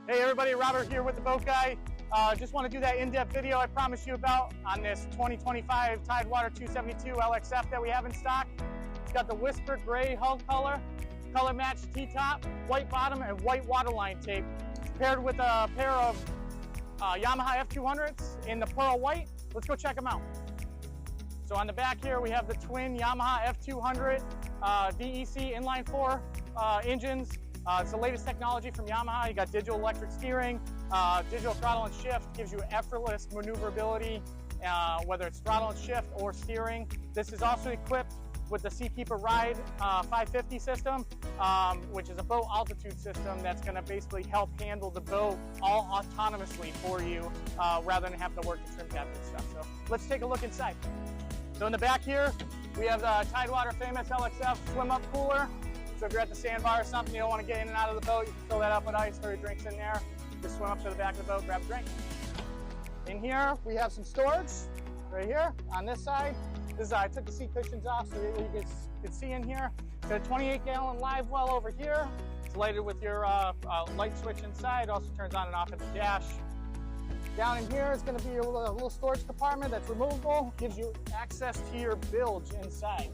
Hey everybody, Robert here with the Boat Guy. Just want to do that in-depth video I promised you about on this 2025 Tidewater 272 LXF that we have in stock. It's got the Whisper Gray hull color matched T-top, white bottom, and white waterline tape. It's paired with a pair of Yamaha F200s in the pearl white. Let's go check them out. So on the back here we have the twin Yamaha F200 DEC inline 4 engines. It's the latest technology from Yamaha. You got digital electric steering, digital throttle and shift, gives you effortless maneuverability, whether it's throttle and shift or steering. This is also equipped with the Seakeeper Ride 550 system, which is a boat altitude system that's going to basically help handle the boat all autonomously for you, rather than having to work the trim captain stuff. So let's take a look inside. So in the back here, we have the Tidewater famous LXF swim up cooler. So if you're at the sandbar or something, you don't want to get in and out of the boat, you can fill that up with ice, throw your drinks in there. Just swim up to the back of the boat, grab a drink. In here, we have some storage right here on this side. This is, I took the seat cushions off so you can see in here. Got a 28-gallon live well over here. It's lighted with your light switch inside. Also turns on and off at the dash. Down in here is going to be a little storage compartment that's removable. Gives you access to your bilge inside.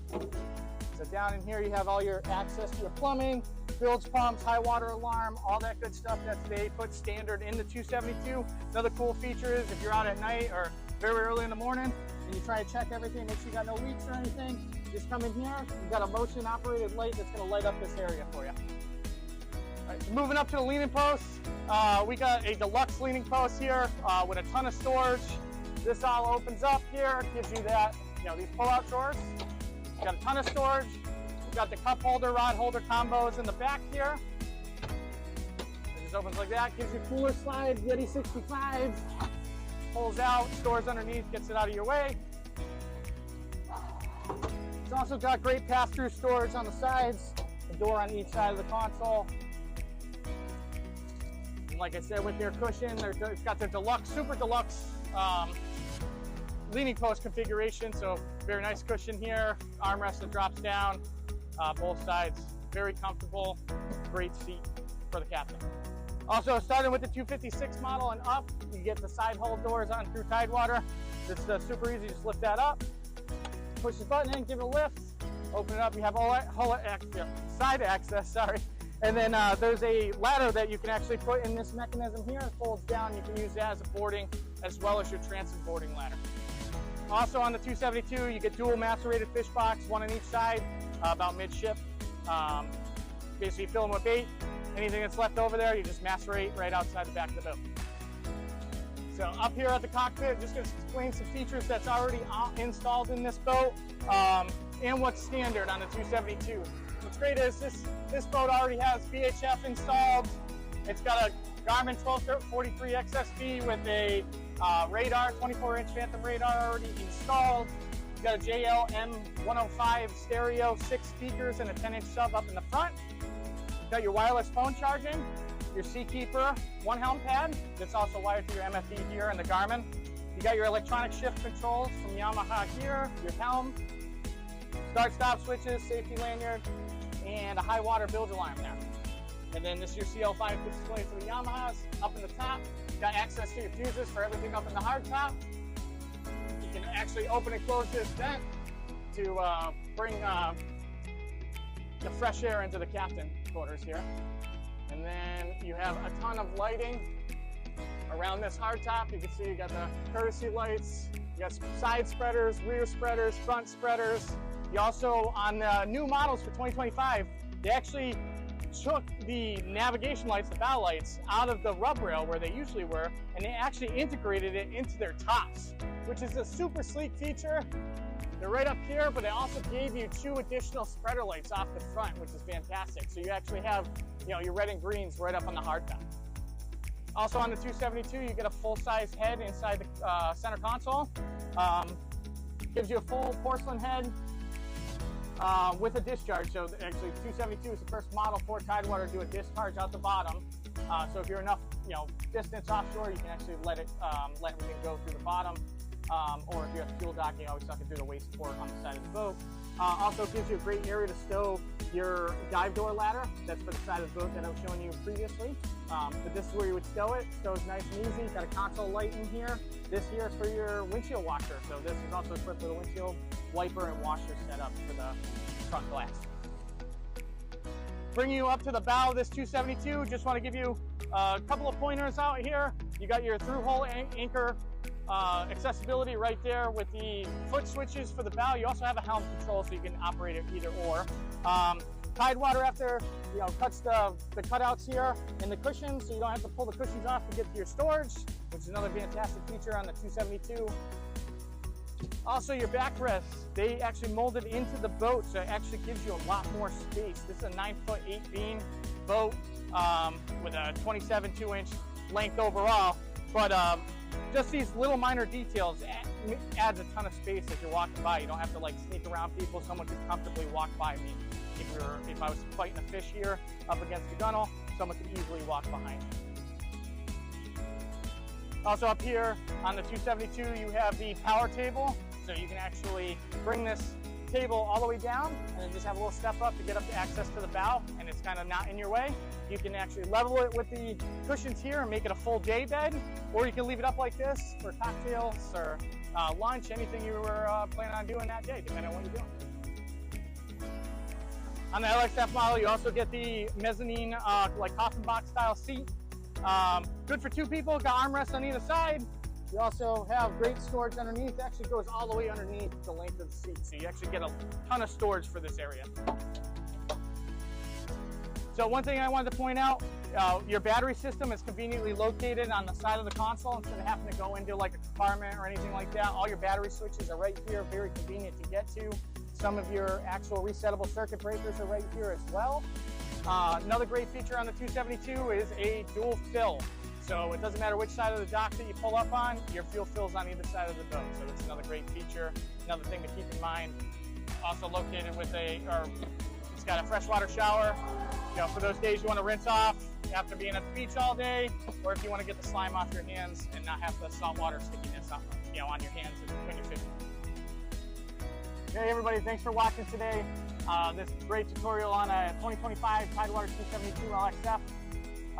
So down in here you have all your access to your plumbing, bilge pumps, high water alarm, all that good stuff that they put standard in the 272. Another cool feature is if you're out at night or very early in the morning and you try to check everything, make sure you got no leaks or anything, just come in here. You've got a motion operated light that's going to light up this area for you. All right, so moving up to the leaning post, we got a deluxe leaning post here with a ton of storage. This all opens up here, gives you that, these pull-out drawers. Got a ton of storage. We've got the cup holder, rod holder combos in the back here. It just opens like that. Gives you cooler slide, Yeti 65. Pulls out, stores underneath, gets it out of your way. It's also got great pass-through storage on the sides. A door on each side of the console. And like I said, with their cushion, it's got their deluxe, super deluxe leaning post configuration, so very nice cushion here, armrest that drops down, both sides, very comfortable, great seat for the captain. Also, starting with the 256 model and up, you get the side hull doors on through Tidewater. It's super easy, just lift that up, push the button in, give it a lift, open it up, you have all side access, and then there's a ladder that you can actually put in this mechanism here. It folds down, you can use that as a boarding as well as your transit boarding ladder. Also on the 272, you get dual macerated fish box, one on each side, about midship. Basically fill them with bait. Anything that's left over there, you just macerate right outside the back of the boat. So up here at the cockpit, just going to explain some features that's already installed in this boat and what's standard on the 272. What's great is this boat already has VHF installed. It's got a Garmin 1243 XSV with a radar, 24-inch Phantom radar already installed. You've got a JL M105 stereo, 6 speakers, and a 10-inch sub up in the front. You've got your wireless phone charging, your Seakeeper 1 helm pad that's also wired to your MFD here and the Garmin. You got your electronic shift controls from Yamaha here, your helm, start-stop switches, safety lanyard, and a high water bilge alarm there. And then this is your CL5 display for the Yamahas up in the top. Got access to your fuses for everything up in the hard top. You can actually open and close this vent to bring the fresh air into the captain quarters here. And then you have a ton of lighting around this hard top. You can see you got the courtesy lights, you got some side spreaders, rear spreaders, front spreaders. You also, on the new models for 2025, they actually took the navigation lights, the bow lights, out of the rub rail where they usually were, and they actually integrated it into their tops, which is a super sleek feature. They're right up here, but they also gave you 2 additional spreader lights off the front, which is fantastic. So you actually have, your red and greens right up on the hardtop. Also on the 272, you get a full-size head inside the center console. Gives you a full porcelain head. With a discharge, so actually 272 is the first model for Tidewater to do a discharge out the bottom. So if you're enough, distance offshore, you can actually let everything go through the bottom. Or if you have fuel docking, you always suck it through the waste port on the side of the boat. Also gives you a great area to stow your dive door ladder. That's for the side of the boat that I was showing you previously. But this is where you would stow it. Stows nice and easy. Got a console light in here. This here is for your windshield washer. So this is also equipped with a windshield wiper and washer setup for the front glass. Bringing you up to the bow of this 272, just want to give you a couple of pointers out here. You got your through-hole anchor accessibility right there with the foot switches for the bow. You also have a helm control so you can operate it either or. Tidewater after, cuts the cutouts here in the cushions so you don't have to pull the cushions off to get to your storage, which is another fantastic feature on the 272. Also, your backrests, they actually molded into the boat, so it actually gives you a lot more space. This is a 9'8" beam boat with a 27 2-inch length overall, but just these little minor details adds a ton of space as you're walking by. You don't have to like sneak around people. Someone could comfortably walk by me. If I was fighting a fish here up against the gunnel, someone could easily walk behind me. Also up here on the 272, you have the power table. So you can actually bring this table all the way down and then just have a little step up to get up to access to the bow, and it's kind of not in your way. You can actually level it with the cushions here and make it a full day bed, or you can leave it up like this for cocktails or lunch, anything you were planning on doing that day, depending on what you're doing. On the LXF model, you also get the mezzanine like coffin box style seat. Good for 2 people, got armrests on either side. You also have great storage underneath. It actually goes all the way underneath the length of the seat, so you actually get a ton of storage for this area. So one thing I wanted to point out, your battery system is conveniently located on the side of the console instead of having to go into like a compartment or anything like that. All your battery switches are right here, very convenient to get to. Some of your actual resettable circuit breakers are right here as well. Another great feature on the 272 is a dual fill. So it doesn't matter which side of the dock that you pull up on, your fuel fills on either side of the boat. So that's another great feature. Another thing to keep in mind. Also located with it's got a freshwater shower. For those days you want to rinse off after being at the beach all day, or if you want to get the slime off your hands and not have the saltwater stickiness on your hands when you're fishing. Hey everybody, thanks for watching today. This great tutorial on a 2025 Tidewater 272 LXF.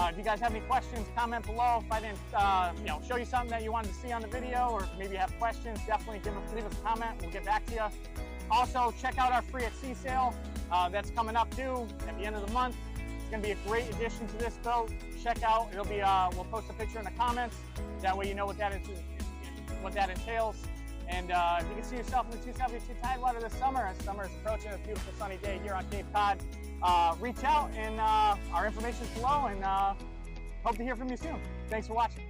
If you guys have any questions, comment below. If I didn't show you something that you wanted to see on the video, or maybe you have questions, definitely leave us a comment. We'll get back to you. Also, check out our free at sea sale. That's coming up too at the end of the month. It's going to be a great addition to this boat. Check out. It'll be. We'll post a picture in the comments. That way you know what that entails. And if you can see yourself in the 272 Tidewater this summer, as summer is approaching, a beautiful sunny day here on Cape Cod, reach out, and our information's below, and hope to hear from you soon. Thanks for watching.